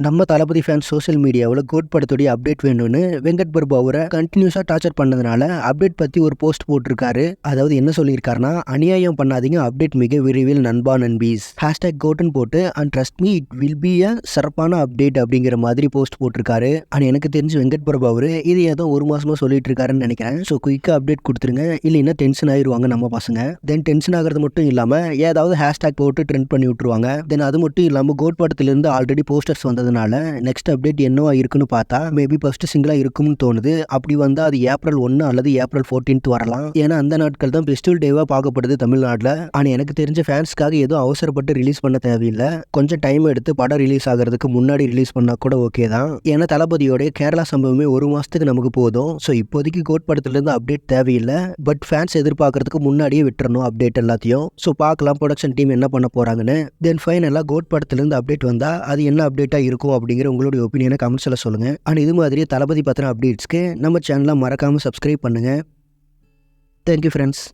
நம்ம தளபதி fans social மீடியாவில் code படத்துடைய அப்டேட் வேணும்னு வெங்கட் பிரபு அவரை கண்டினியூஸாக டார்ச்சர் பண்ணதுனால அப்டேட் பற்றி ஒரு போஸ்ட் போட்டிருக்காரு. அதாவது என்ன சொல்லியிருக்காருன்னா, அநியாயம் பண்ணாதீங்க, அப்டேட் மிக விரைவில் நண்பா நண்பீஸ் #கோட்னு போட்டு and trust me it will be a சிறப்பான அப்டேட் அப்படிங்கிற மாதிரி போஸ்ட் போட்டிருக்காரு. ஆனால் எனக்கு தெரிஞ்சு வெங்கட் பிரபு அவர் இது ஏதோ ஒரு மாசமாக சொல்லிட்டு இருக்காருன்னு நினைக்கிறேன். ஸோ குயிக்காக அப்டேட் கொடுத்துருங்க, இல்லைன்னா டென்ஷன் ஆயிடுவாங்க நம்ம பசங்க. தென் டென்ஷன் ஆகிறது மட்டும் இல்லாமல் ஏதாவது ஹேஷ்டாக் போட்டு ட்ரெண்ட் பண்ணி விட்டுருவாங்க. தென் அது மட்டும் இல்லாமல் கோட் படத்திலிருந்து ஆல்ரெடி போஸ்டர்ஸ் வந்தது. நெக்ஸ்ட் அப்டேட் என்னவா இருக்குன்னு பார்த்தா மேபி ஃபர்ஸ்ட் சிங்கிளா இருக்கும்னு தோணுது. அப்படி வந்தா அது ஏப்ரல் 1 அல்லது ஏப்ரல் 14 வரலாம். ஏன்னா அந்த நாட்கள் தான் ஃபெஸ்டிவல் டேவா பார்க்கப்படுது தமிழ்நாட்டில். ஆனால் எனக்கு தெரிஞ்ச ஃபேன்ஸ்க்காக எதுவும் அவசரப்பட்டு ரிலீஸ் பண்ண தேவையில்லை. கொஞ்சம் டைம் எடுத்து படம் ரிலீஸ் ஆகிறதுக்கு முன்னாடி ரிலீஸ் பண்ணா கூட ஓகே தான். ஏன்னா தளபதியோட கேரளா சம்பவமே ஒரு மாசத்துக்கு நமக்கு போதும். ஸோ இப்போதைக்கு கோட் படத்திலிருந்து அப்டேட் தேவையில்லை. பட் ஃபேன்ஸ் எதிர்பார்க்கறதுக்கு முன்னாடியே விட்டுறணும் அப்டேட் எல்லாத்தையும். ஸோ பார்க்கலாம் ப்ரொடக்ஷன் டீம் என்ன பண்ண போறாங்கன்னு. தென் ஃபைனலாக கோட் படத்திலிருந்து அப்டேட் வந்தா அது என்ன அப்டேட்டா இருக்கும் அப்படிங்கிற உங்களுடைய ஒப்பீனியனை கமெண்ட்ஸ்ல சொல்லுங்க. அண்ட் இது மாதிரி தளபதி பத்தின அப்டேட்ஸ்க்கு நம்ம சேனலை மறக்காம சப்ஸ்கிரைப் பண்ணுங்க. Thank you friends.